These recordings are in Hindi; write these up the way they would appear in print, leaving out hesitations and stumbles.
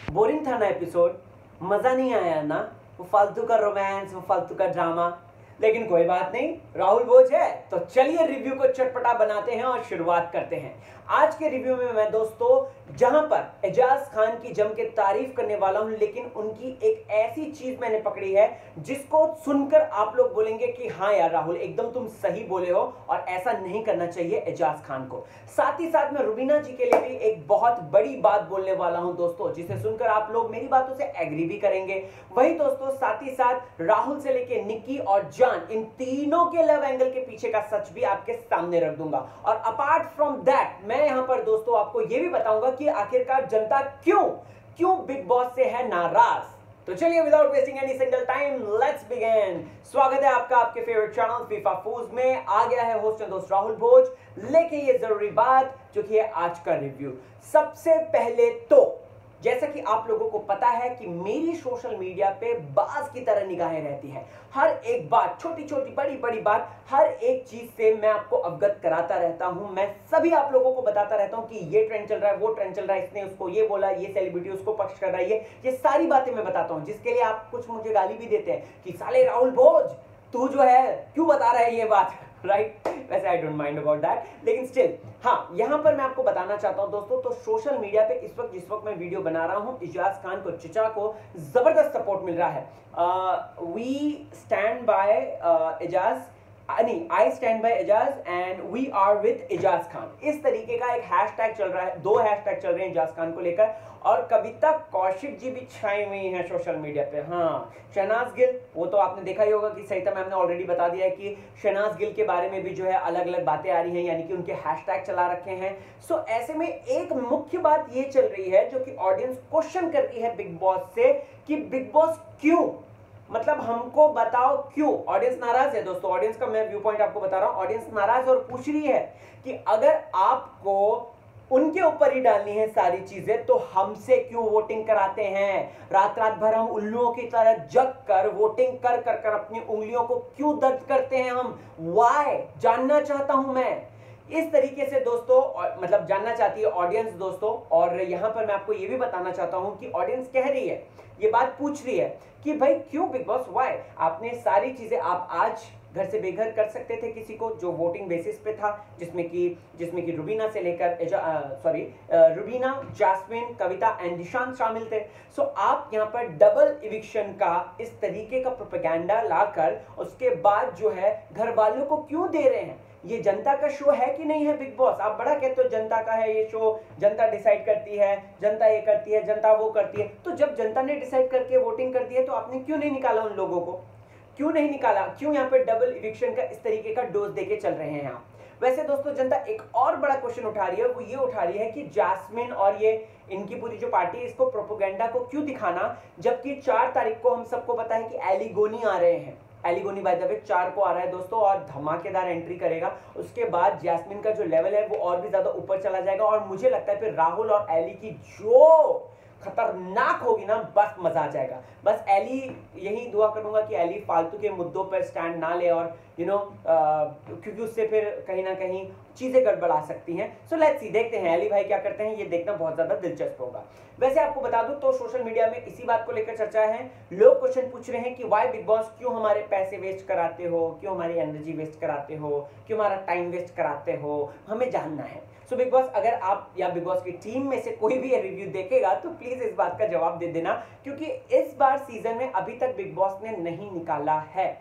बोरिंग था ना एपिसोड, मजा नहीं आया ना, वो फालतू का रोमांस, वो फालतू का ड्रामा। लेकिन कोई बात नहीं, राहुल बोझ है तो चलिए रिव्यू को चटपटा बनाते हैं और शुरुआत करते हैं। आज के रिव्यू में मैं दोस्तों जहां पर एजाज खान की जम के तारीफ करने वाला हूं, लेकिन उनकी एक ऐसी चीज मैंने पकड़ी है जिसको सुनकर आप लोग बोलेंगे कि हाँ यार राहुल एकदम तुम सही बोले हो और ऐसा नहीं करना चाहिए एजाज खान को। साथ ही साथ मैं रुबीना जी के लिए भी एक बहुत बड़ी बात बोलने वाला हूं दोस्तों, जिसे सुनकर आप लोग मेरी बातों से एग्री भी करेंगे। वही दोस्तों साथ ही साथ राहुल से लेके निक्की और जान, इन तीनों के लव एंगल के पीछे का सच भी आपके सामने रख दूंगा। और अपार्ट फ्रॉम दैट मैं यहां पर दोस्तों आपको यह भी बताऊंगा कि आखिरकार जनता क्यों बिग बॉस से है नाराज। तो चलिए without wasting any single time let's begin. स्वागत है आपका आपके फेवरेट चैनल फीफा फूज में। आ गया है होस्ट एंड दोस्त राहुल भोज, लेके ये जरूरी बात जो कि है आज का रिव्यू। सबसे पहले तो जैसा कि आप लोगों को पता है कि मेरी सोशल मीडिया पे बाज की तरह निगाहें रहती हैं। हर एक बात, छोटी छोटी बड़ी बड़ी बात, हर एक चीज से मैं आपको अवगत कराता रहता हूं। मैं सभी आप लोगों को बताता रहता हूं कि ये ट्रेंड चल रहा है, वो ट्रेंड चल रहा है, इसने उसको ये बोला, ये सेलिब्रिटी उसको पक्ष कर रहा है, ये सारी बातें मैं बताता हूं। जिसके लिए आप कुछ मुझे गाली भी देते हैं कि साले राहुल भोज तू जो है क्यों बता रहा है ये बात, राइट? वैसे I don't mind about that, लेकिन स्टिल हाँ, यहां पर मैं आपको बताना चाहता हूं दोस्तों, तो सोशल मीडिया पे जिस वक्त मैं वीडियो बना रहा हूं, एजाज खान को, चिचा को जबरदस्त सपोर्ट मिल रहा है। वी स्टैंड बाय एजाज, नहीं, I stand by Eijaz and we are with Eijaz Khan. इस तरीके का एक हैशटैग चल रहा है, 2 हैशटैग चल रहे हैं एजाज खान को लेकर। और कविता कौशिक जी भी छाई हुई हैं सोशल मीडिया पे। हाँ, शहनाज गिल, वो तो आपने देखा ही होगा कि सहिता मैम ने ऑलरेडी बता दिया है कि शहनाज गिल के बारे में भी जो है अलग अलग बातें आ रही हैं, यानी कि उनके हैशटैग चला रखे हैं। सो ऐसे में एक मुख्य बात ये चल रही है जो कि ऑडियंस क्वेश्चन करती है बिग बॉस से कि बिग बॉस क्यों, मतलब हमको बताओ क्यों। ऑडियंस नाराज है दोस्तों, ऑडियंस का मैं व्यू पॉइंट आपको बता रहा हूं। ऑडियंस नाराज और पूछ रही है कि अगर आपको उनके ऊपर ही डालनी है सारी चीजें तो हमसे क्यों वोटिंग कराते हैं। रात रात भर हम उल्लुओं की तरह जग कर वोटिंग कर कर कर अपनी उंगलियों को क्यों दर्द करते हैं हम, वाई, जानना चाहता हूं मैं। इस तरीके से दोस्तों मतलब जानना चाहती है ऑडियंस दोस्तों। और यहां पर मैं आपको यह भी बताना चाहता हूं कि ऑडियंस कह रही है, ये बात पूछ रही है कि भाई क्यों बिग बॉस, वाई। आपने सारी चीजें, आप आज घर से बेघर कर सकते थे किसी को जो वोटिंग बेसिस पे था, जिसमें कि रुबीना से लेकर Rubina, jasmine, Kavita and Nishant शामिल थे। सो आप यहां पर डबल इविक्शन का इस तरीके का प्रोपेगेंडा लाकर उसके बाद जो है घर वालों को क्यों दे रहे हैं। ये जनता का शो है कि नहीं है बिग बॉस? आप बड़ा कहते हो जनता का है ये शो, जनता डिसाइड करती है, जनता ये करती है, जनता वो करती है। तो जब जनता ने डिसाइड करके वोटिंग कर दी है तो आपने क्यों नहीं निकाला उन लोगों को, क्यों नहीं निकाला? क्यों यहाँ पे डबल इविक्शन का इस तरीके का डोज देके चल रहे हैं आप? वैसे दोस्तों जनता एक और बड़ा क्वेश्चन उठा रही है, वो ये उठा रही है कि जास्मिन और ये इनकी पूरी जो पार्टी, इसको प्रोपोगेंडा को क्यों दिखाना, जबकि 4 तारीख को हम सबको पता है कि एलिगोनी आ रहे हैं। एलिगोनी बाय द वे 4 को आ रहा है दोस्तों और धमाकेदार एंट्री करेगा। उसके बाद जैस्मिन का जो लेवल है वो और भी ज्यादा ऊपर चला जाएगा और मुझे लगता है फिर राहुल और एली की जो खतरनाक होगी ना, बस मजा आ जाएगा। बस एली, यही दुआ करूंगा कि एली फालतू के मुद्दों पर स्टैंड ना ले और क्योंकि उससे फिर कहीं ना कहीं चीजें गड़बड़ा सकती हैं। सो लेट्स सी, देखते हैं एली भाई क्या करते हैं, ये देखना बहुत ज्यादा दिलचस्प होगा। वैसे आपको बता दूं तो सोशल मीडिया में इसी बात को लेकर चर्चा है। लोग क्वेश्चन पूछ रहे हैं कि वाई बिग बॉस, क्यों हमारे पैसे वेस्ट कराते हो, क्यों हमारी एनर्जी वेस्ट कराते हो, क्यों हमारा टाइम वेस्ट कराते हो, हमें जानना है। सो बिग बॉस, अगर आप या बिग बॉस की टीम में से कोई भी ये रिव्यू देखेगा तो प्लीज इस बात का जवाब दे देना, क्योंकि इस बार सीजन में अभी तक बिग बॉस ने नहीं निकाला है।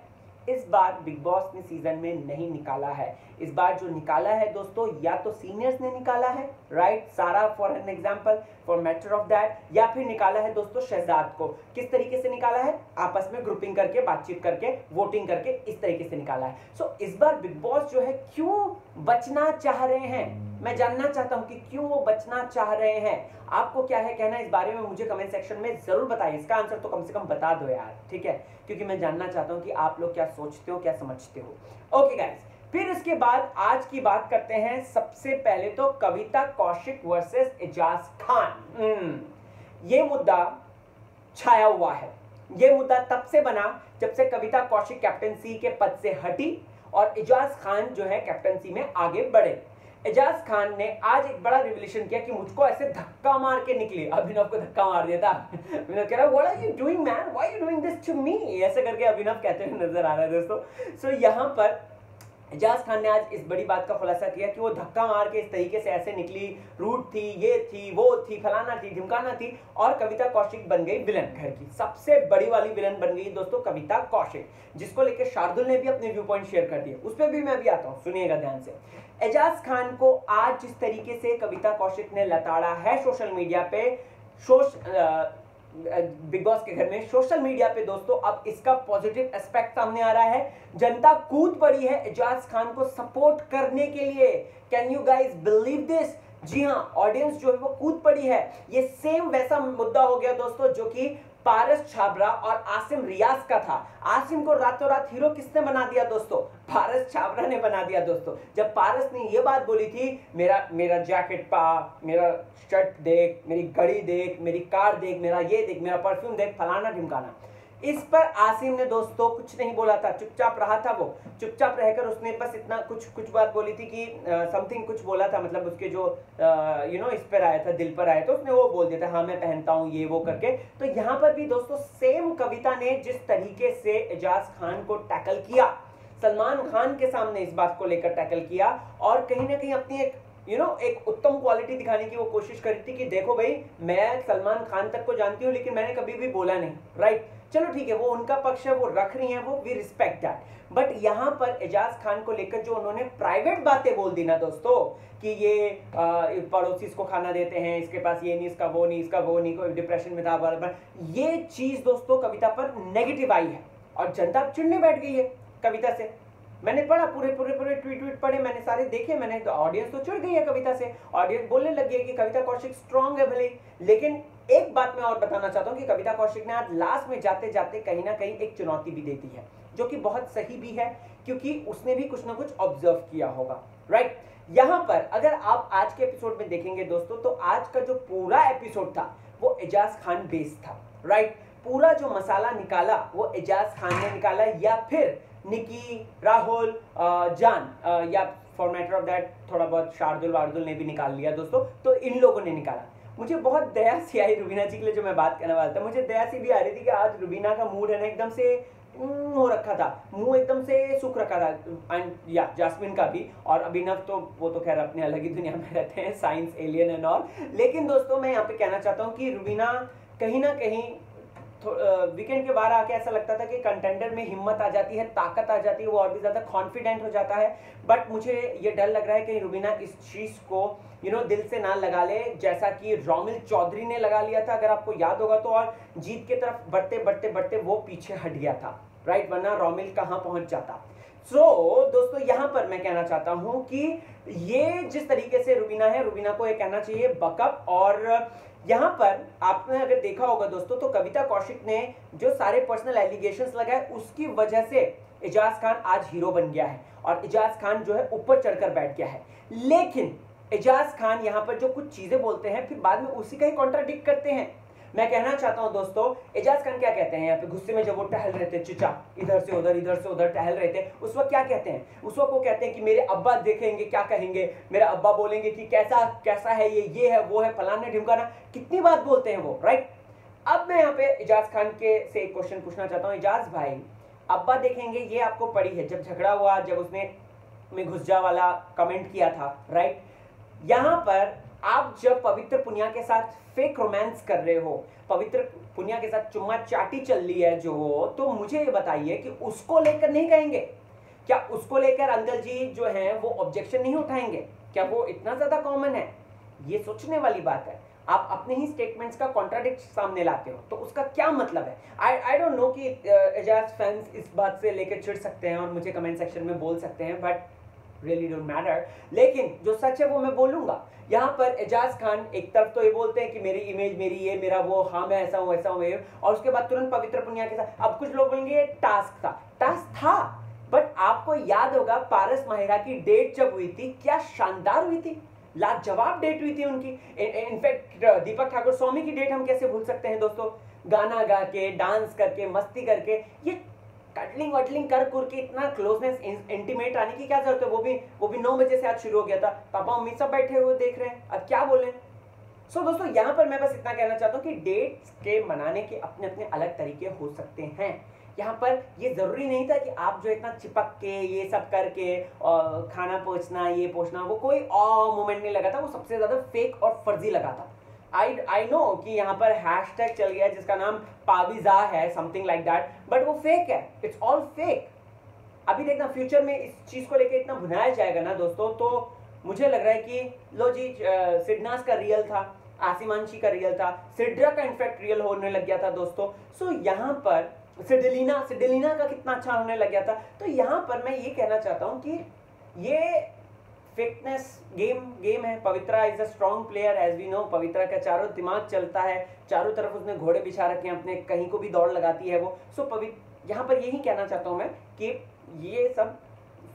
इस बार बिग बॉस ने सीजन में नहीं निकाला है। इस बार जो निकाला है दोस्तों, या तो सीनियर्स ने निकाला है, राइट, सारा for an example, for matter of that, या फिर निकाला है दोस्तों शहजाद को। किस तरीके से निकाला है? आपस में ग्रुपिंग करके, बातचीत करके, वोटिंग करके, इस तरीके से निकाला है। सो इस बार बिग बॉस जो है क्यों बचना चाह रहे हैं, मैं जानना चाहता हूं कि क्यों वो बचना चाह रहे हैं। आपको क्या है कहना इस बारे में, मुझे कमेंट सेक्शन में जरूर बताइए। इसका आंसर तो कम से कम बता दो यार, ठीक है, क्योंकि मैं जानना चाहता हूं कि आप लोग क्या सोचते हो, क्या समझते हो। ओके गाइस, फिर इसके बाद आज की बात करते हैं। सबसे पहले तो कविता कौशिक वर्सेस एजाज खान। ये मुद्दा छाया हुआ है। ये मुद्दा तब से बना जब से कविता कौशिक कैप्टनसी के पद से हटी और एजाज खान जो है कैप्टनसी में आगे बढ़े। एजाज खान ने आज एक बड़ा रिवोल्यूशन किया कि मुझको ऐसे धक्का मार के निकली। अभिनव को धक्का मार दिया था। अभिनव कह रहा what are you doing man, why are you doing this to me, ऐसे करके अभिनव कहते हुए नजर आ रहा है दोस्तों। सो यहाँ पर एजाज खान ने आज इस बड़ी बात का खुलासा किया कि वो धक्का मार के इस तरीके से ऐसे निकली, रूट थी, ये थी, वो थी, फलाना थी, ढिमकाना थी, और कविता कौशिक बन गई विलन। घर की सबसे बड़ी वाली विलन बन गई दोस्तों कविता कौशिक, जिसको लेकर शार्दुल ने भी अपने व्यू पॉइंट शेयर कर दिए। उस पर भी मैं भी आता हूँ, सुनिएगा ध्यान से। एजाज खान को आज जिस तरीके से कविता कौशिक ने लताड़ा है सोशल मीडिया पे, बिग बॉस के घर में सोशल मीडिया पे दोस्तों, अब इसका पॉजिटिव एस्पेक्ट सामने आ रहा है। जनता कूद पड़ी है एजाज खान को सपोर्ट करने के लिए। Can you guys believe this? जी हाँ, ऑडियंस जो है वो कूद पड़ी है। ये सेम वैसा मुद्दा हो गया दोस्तों जो कि पारस छाबरा और आसिम रियाज का था। आसिम को रातों रात हीरो किसने बना दिया दोस्तों? पारस छाबरा ने बना दिया दोस्तों। जब पारस ने ये बात बोली थी, मेरा जैकेट पा, मेरा शर्ट देख, मेरी घड़ी देख, मेरी कार देख, मेरा ये देख, मेरा परफ्यूम देख, फलाना ढिमकाना, इस पर आसिम ने दोस्तों कुछ नहीं बोला था, चुपचाप रहा था। वो चुपचाप रहकर उसने बस इतना कुछ बात बोली थी कि समथिंग कुछ बोला था, मतलब उसके जो इस पर आया था, दिल पर आया, तो उसने वो बोल दिया था हाँ मैं पहनता हूँ ये वो करके। तो यहाँ पर भी दोस्तों सेम कविता ने जिस तरीके से एजाज खान को टैकल किया, सलमान खान के सामने इस बात को लेकर टैकल किया, और कहीं ना कहीं अपनी एक उत्तम क्वालिटी दिखाने की वो कोशिश करी थी कि देखो भाई मैं सलमान खान तक को जानती हूँ लेकिन मैंने कभी भी बोला नहीं, राइट। चलो ठीक है, वो उनका पक्ष है, वो रख रही हैं, वो वी रिस्पेक्ट दैट। बट यहाँ पर एजाज खान को लेकर जो उन्होंने प्राइवेट बातें बोल दी ना दोस्तों कि ये पड़ोसी इसको खाना देते हैं, इसके पास ये नहीं, इसका वो नहीं, इसका वो नहीं, कोई डिप्रेशन में था, बराबर, ये चीज दोस्तों कविता पर नेगेटिव आई है और जनता चिढ़ने बैठ गई है कविता से। मैंने पढ़ा, पूरे ट्वीट पढ़े, मैंने सारे देखे, मैंने तो ऑडियंस तो चिढ़ गई है कविता से। ऑडियंस बोलने लग गई कि कविता कौशिक स्ट्रांग है भले, लेकिन एक बात मैं और बताना चाहता हूं कि कविता कौशिक ने आज लास्ट में जाते जाते कहीं ना कहीं एक चुनौती भी देती है, जो कि बहुत सही भी है, क्योंकि उसने भी कुछ ना कुछ ऑब्जर्व किया होगा, राइट। यहां पर अगर आप आज के एपिसोड में देखेंगे दोस्तों, तो आज का जो पूरा एपिसोड था वो एजाज खान बेस्ड था, राइट। पूरा जो मसाला निकाला वो एजाज खान ने निकाला, या फिर निकी, राहुल, जान, या फॉर मैटर ऑफ दैट थोड़ा बहुत शार्दुल वार्दुल ने भी निकाल लिया दोस्तों, तो इन लोगों ने निकाला। मुझे बहुत दया सी आई रुबीना जी के लिए, जो मैं बात करने वाला था, मुझे दया सी भी आ रही थी कि आज रुबीना का मूड है ना एकदम से हो रखा था, मुंह एकदम से सूख रखा था, एंड या जास्मिन का भी, और अभिनव तो वो तो खैर अपने अलग ही दुनिया में रहते हैं, साइंस, एलियन एंड ऑल। लेकिन दोस्तों मैं यहाँ पे कहना चाहता हूँ कि रुबीना कहीं ना कहीं वीकेंड के बाहर आके ऐसा लगता था कि कंटेंडर में हिम्मत आ जाती है, ताकत आ जाती है, वो और भी ज्यादा कॉन्फिडेंट हो जाता है। बट मुझे ये डर लग रहा है कि रुबीना इस चीज को दिल से ना लगा ले, जैसा कि रोमिल चौधरी ने लगा लिया था, अगर आपको याद होगा तो, और जीत की तरफ बढ़ते वो पीछे हट गया था, राइट, वरना रोमिल कहां पहुंच जाता। दोस्तों यहां पर मैं कहना चाहता हूं कि ये जिस तरीके से रुबीना है, रुबीना को ये कहना चाहिए बकअप। और यहां पर आपने अगर देखा होगा दोस्तों, तो कविता कौशिक ने जो सारे पर्सनल एलिगेशंस लगाए, उसकी वजह से एजाज खान आज हीरो बन गया है और एजाज खान जो है ऊपर चढ़कर बैठ गया है। लेकिन एजाज खान यहां पर जो कुछ चीजें बोलते हैं, फिर बाद में उसी का ही कॉन्ट्राडिक्ट करते हैं। मैं कहना चाहता हूं दोस्तों, एजाज खान क्या कहते हैं यहाँ पे गुस्से में, जब वो टहल रहे थे चिचा, इधर से उधर टहल रहे थे, उस वक्त क्या कहते हैं? उस वक्त वो कहते हैं कि मेरे अब्बा देखेंगे क्या कहेंगे, मेरे अब्बा बोलेंगे कि कैसा है ये है वो है, फलाने ढिमकाना, कितनी बात बोलते हैं वो, राइट। अब मैं यहाँ पे एजाज खान के से एक क्वेश्चन पूछना चाहता हूँ। एजाज भाई, अब्बा देखेंगे ये आपको पड़ी है, जब झगड़ा हुआ, जब उसने में घुस जा वाला कमेंट किया था, राइट। यहाँ पर आप जब पवित्र पुनिया के साथ फेक रोमांस कर रहे हो, पवित्र पुनिया के साथ चुम्मा चाटी चल रही है जो, तो मुझे ये बताइए कि उसको लेकर नहीं कहेंगे क्या? उसको लेकर अंदर जी जो है वो ऑब्जेक्शन नहीं उठाएंगे क्या? वो इतना ज्यादा कॉमन है? ये सोचने वाली बात है। आप अपने ही स्टेटमेंट्स का कॉन्ट्राडिक्ट सामने लाते हो, तो उसका क्या मतलब है? आई डोंट नो कि एजाज फैंस इस बात से लेकर चिढ़ सकते हैं और मुझे कमेंट सेक्शन में बोल सकते हैं, बट रियली डोंट मैटर। लेकिन जो सच है वो मैं बोलूंगा। यहाँ पर एजाज खान एक तरफ तो ये बोलते हैं कि मेरी इमेज, मेरी ये, मेरा वो, हाँ मैं ऐसा हूँ वैसा हूँ, और उसके बाद तुरंत पवित्र पुनिया के साथ। अब कुछ लोग बोलेंगे टास्क था, बट आपको याद होगा पारस महिरा की डेट जब हुई थी, क्या शानदार हुई थी, लाजवाब डेट हुई थी उनकी। इनफैक्ट दीपक ठाकुर स्वामी की डेट हम कैसे भूल सकते हैं दोस्तों? गाना गा के, डांस करके, मस्ती करके, ये कटलिंग वटलिंग कर के इतना क्लोजनेस इंटीमेट आने की क्या जरूरत है? वो भी 9 बजे से आज शुरू हो गया था, पापा मम्मी सब बैठे हुए देख रहे हैं, अब क्या बोले। सो दोस्तों यहाँ पर मैं बस इतना कहना चाहता हूँ कि डेट्स के मनाने के अपने अपने अलग तरीके हो सकते हैं। यहाँ पर ये जरूरी नहीं था कि आप जो इतना चिपक के ये सब करके और खाना पहुंचना ये पहुंचना, वो कोई मोमेंट नहीं लगा था, वो सबसे ज्यादा फेक और फर्जी लगा था। आई नो कि यहाँ पर हैशटैग चल गया जिसका नाम पाविजा है, समथिंग लाइक दैट, बट वो फेक है, इट्स ऑल फेक। अभी देखना फ्यूचर में इस चीज को लेकर इतना भुनाया जाएगा ना दोस्तों, तो मुझे लग रहा है कि लो जी सिडनास का रियल था, आसिमांशी का रियल था, सिड्रा का इनफैक्ट रियल होने लग गया था दोस्तों। सो यहाँ पर सिडिलिना का कितना अच्छा होने लग गया था। तो यहाँ पर मैं ये कहना चाहता हूँ कि ये फिटनेस गेम है। Pavitra is a strong player as we know. Pavitra का चारों दिमाग चलता है, चारों तरफ उसने घोड़े बिछा रखे हैं अपने, कहीं को भी दौड़ लगाती है वो। सो यहाँ पर यही कहना चाहता हूँ मैं कि ये सब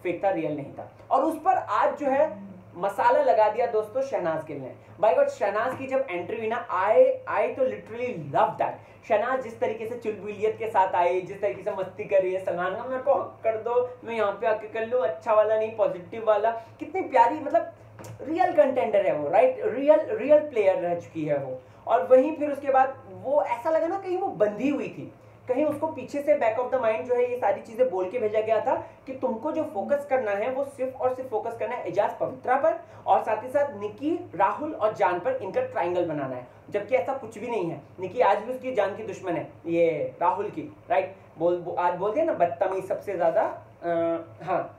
फेक था, रियल नहीं था। और उस पर आज जो है मसाला लगा दिया दोस्तों शहनाज गिल ने। बाय गॉड, शहनाज की जब एंट्री हुई ना, आई तो लिटरली लव दैट। शहनाज जिस तरीके से चुलबुलियत के साथ आई, जिस तरीके से मस्ती कर रही है, सलमान का मेरे को हक कर दो, मैं यहाँ पे आके कर लूँ, अच्छा वाला नहीं पॉजिटिव वाला, कितनी प्यारी, मतलब रियल कंटेंडर है वो, राइट, रियल प्लेयर रह चुकी है वो। और वहीं फिर उसके बाद वो ऐसा लगा ना कहीं वो बंधी हुई थी, कहीं उसको पीछे से बैक ऑफ द माइंड जो है ये सारी चीजें बोल के भेजा गया था कि तुमको जो फोकस करना है वो सिर्फ और सिर्फ फोकस करना है एजाज पवित्रा पर, और साथ ही साथ निकी, राहुल और जान पर इनका ट्रायंगल बनाना है। जबकि ऐसा कुछ भी नहीं है। निकी आज भी उसकी जान की दुश्मन है, ये राहुल की, राइट। आज बोलते हैं ना बदतमीज, सबसे ज्यादा हाँ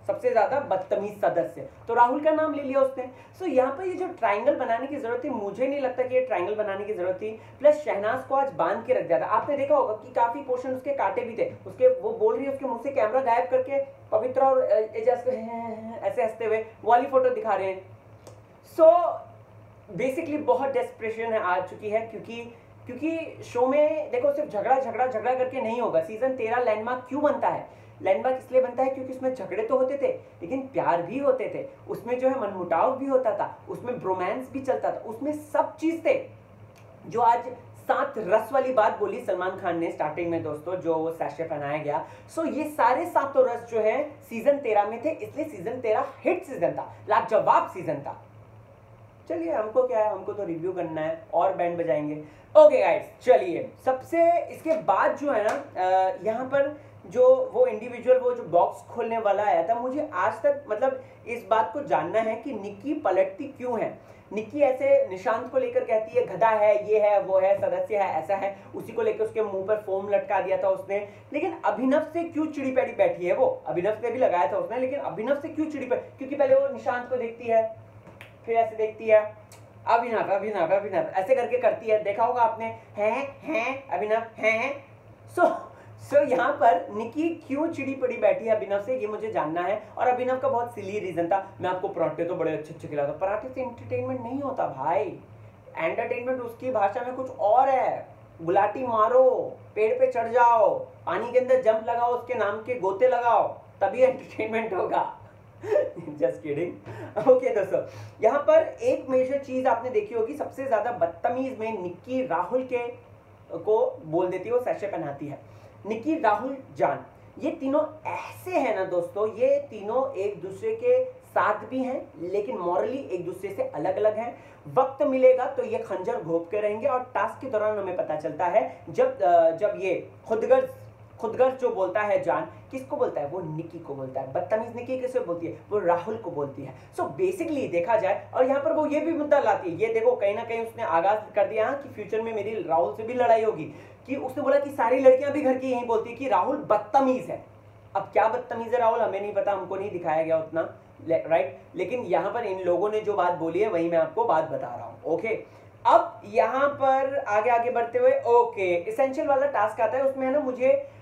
सबसे ज्यादा बदतमीज सदस्य, तो राहुल का नाम ले लिया उसने। सो यहाँ पर ये जो ट्रायंगल बनाने की जरूरत थी, मुझे नहीं लगता कि ये ट्रायंगल बनाने की जरूरत थी। प्लस शहनाज को आज बांध के रख दिया था। आपने देखा होगा कि काफी पोर्शन उसके काटे भी थे, उसके वो बोल रही है, उसके मुंह से कैमरा गायब करके पवित्रा और एजाज को ऐसे हंसते हुए वाली फोटो दिखा रहे हैं। सो बेसिकली बहुत डेस्परेशन आ चुकी है, क्योंकि शो में देखो सिर्फ झगड़ा करके नहीं होगा। सीजन 13 लैंडमार्क क्यों बनता है? लैंडमार्क इसलिए बनता है क्योंकि उसमें झगड़े तो होते थे, लेकिन प्यार भी होते थे, उसमें जो है मनमुटाव भी होता था, उसमें ब्रोमांस भी चलता था, उसमें सब चीज थे। जो आज 7 रस वाली बात बोली सलमान खान ने स्टार्टिंग में दोस्तों, जो वो सैशे पहनाया गया, सो ये सारे 7 रस जो है सीजन 13 में थे, इसलिए सीजन 13 हिट सीजन था, लाजवाब सीजन था। चलिए हमको क्या है, हमको तो रिव्यू करना है और बैंड बजाएंगे। ओके गाइस, चलिए सबसे इसके बाद जो है ना यहाँ पर जो वो इंडिविजुअल वो जो बॉक्स खोलने वाला आया था, मुझे आज तक मतलब इस बात को जानना है कि निक्की पलटती क्यों है। निक्की ऐसे निशांत को लेकर कहती है गधा है, ये है, वो है, सदस्य है, ऐसा है, उसी को लेकर उसके मुंह पर फोम लटका दिया था उसने। लेकिन अभिनव से क्यों चिड़ी पैड़ी बैठी है वो? अभिनव से भी लगाया था उसने, लेकिन अभिनव से क्यों चिड़ी पैड़ी? क्योंकि पहले वो निशांत को देखती है, फिर ऐसे देखती है, अभिनव अभिनव अभिनव ऐसे करके करती है, देखा होगा आपने, हैं अभिनव हैं। सो यहाँ पर निकी क्यों चिड़ी पड़ी बैठी है अभिनव से, ये मुझे जानना है। और अभिनव का बहुत सिली रीजन था, मैं आपको पराठे तो बड़े अच्छे अच्छे खिलाता हूं। पराठे से एंटरटेनमेंट नहीं होता भाई, एंटरटेनमेंट उसकी भाषा में कुछ और है। गुलाटी मारो, पेड़ पे चढ़ जाओ, पानी के अंदर जंप लगाओ, उसके नाम के गोते लगाओ, तभी एंटरटेनमेंट होगा। Just kidding. ओके दोस्तों, यहाँ पर एक मेजर चीज आपने देखी होगी, सबसे ज्यादा बदतमीज में निक्की राहुल के को बोल देती है, वो सैशे पहनाती है। निक्की, राहुल, जान, ये तीनों ऐसे हैं ना दोस्तों, ये तीनों एक दूसरे के साथ भी हैं, लेकिन मॉरली एक दूसरे से अलग अलग हैं। वक्त मिलेगा तो ये खंजर घोंप के रहेंगे, और टास्क के दौरान हमें पता चलता है जब ये खुदगर्ज जो बोलता है जान, किसको बोलता है? वो निक्की को बोलता है। बदतमीज निक्की किसे बोलती है? वो राहुल को बोलती है। सो बेसिकली देखा जाए, और यहाँ पर वो ये भी मुद्दा लाती है, ये देखो कहीं ना कहीं उसने आगाज कर दिया कि फ्यूचर में मेरी राहुल से भी लड़ाई होगी, कि उसने बोला कि सारी लड़कियां भी घर की यही बोलती है कि राहुल बदतमीज है। अब क्या बदतमीज है राहुल, हमें नहीं पता, हमको नहीं दिखाया गया उतना, राइट। लेकिन यहाँ पर इन लोगों ने जो बात बोली है वही मैं आपको बात बता रहा हूँ। ओके, अब यहाँ पर आगे बढ़ते हुए, ओके, एसेंशियल वाला टास्क आता है, उसमें है ना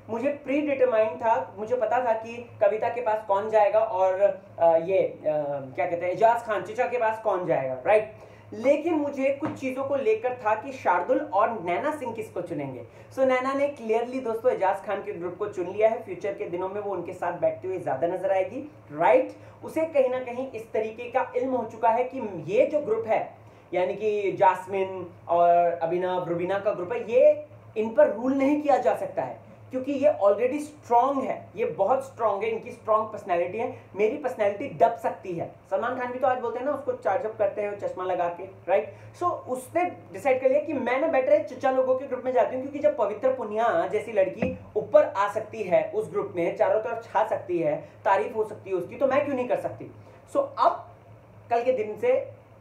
मुझे प्री डिटरमाइंड था, मुझे पता था कि कविता के पास कौन जाएगा और क्या कहते हैं, एजाज खान चचा के पास कौन जाएगा, राइट। लेकिन मुझे कुछ चीजों को लेकर था कि शार्दुल और नैना सिंह किसको चुनेंगे। सो नैना ने क्लियरली दोस्तों एजाज खान के ग्रुप को चुन लिया है। फ्यूचर के दिनों में वो उनके साथ बैठते हुए ज्यादा नजर आएगी, राइट। उसे कहीं ना कहीं इस तरीके का इल्म हो चुका है कि ये जो ग्रुप है, यानी कि जास्मिन और अभिनव, रुबीना का ग्रुप है, ये इन पर रूल नहीं किया जा सकता है। क्योंकि ये ऑलरेडी स्ट्रांग है, ये बहुत स्ट्रांग है, इनकी स्ट्रांग पर्सनैलिटी है, मेरी पर्सनैलिटी दब सकती है। सलमान खान भी तो आज बोलते हैं ना, उसको चार्जअप करते हैं चश्मा लगा के, राइट। सो उसने डिसाइड कर लिया कि मैं ना बेटर है चचा लोगों के ग्रुप में जाती हूँ, क्योंकि जब पवित्र पुनिया जैसी लड़की ऊपर आ सकती है उस ग्रुप में, चारों तरफ छा सकती है, तारीफ हो सकती है उसकी, तो मैं क्यों नहीं कर सकती। सो अब कल के दिन से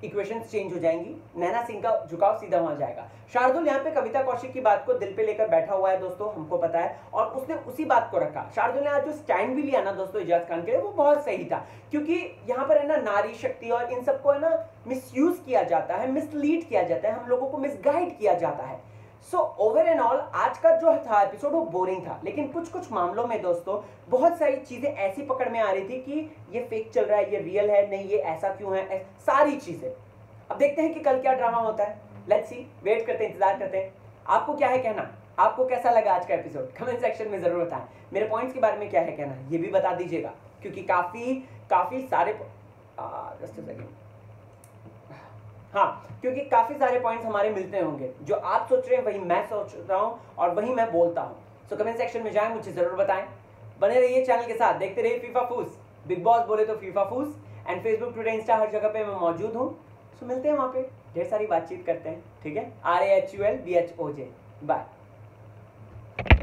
इक्वेशंस चेंज हो जाएंगी, नैना सिंह का झुकाव सीधा वहां जाएगा। शार्दुल यहाँ पे कविता कौशिक की बात को दिल पे लेकर बैठा हुआ है दोस्तों, हमको पता है, और उसने उसी बात को रखा। शार्दुल ने आज जो स्टैंड भी लिया ना दोस्तों इजाज खान के लिए, वो बहुत सही था, क्योंकि यहाँ पर है ना नारी शक्ति और इन सबको है ना मिसयूज किया जाता है, मिसलीड किया जाता है, हम लोगों को मिसगाइड किया जाता है। सो ओवर एंड ऑल आज का जो था एपिसोड वो बोरिंग था, लेकिन कुछ कुछ मामलों में दोस्तों बहुत सारी चीजें ऐसी पकड़ में आ रही थी कि ये फेक चल रहा है, ये रियल है, नहीं ये ऐसा क्यों है, सारी चीजें। अब देखते हैं कि कल क्या ड्रामा होता है, लेट्स सी, वेट करते हैं, इंतजार करते हैं। आपको क्या है कहना, आपको कैसा लगा आज का एपिसोड, कमेंट सेक्शन में जरूर बताएं। मेरे पॉइंट्स के बारे में क्या है कहना ये भी बता दीजिएगा, क्योंकि काफी सारे क्योंकि काफी सारे पॉइंट्स हमारे मिलते होंगे, जो आप सोच रहे हैं वही मैं सोच रहा हूं और वही मैं बोलता हूं। सो कमेंट सेक्शन में जाएं, मुझे जरूर बताएं। बने रहिए चैनल के साथ, देखते रहिए फीफा फूस, बिग बॉस बोले तो फीफा फूस, एंड फेसबुक, ट्विटर, इंस्टा हर जगह पे मैं मौजूद हूं। सो मिलते हैं वहां पे, ढेर सारी बातचीत करते हैं, ठीक है। RAHULBHOJ, bye.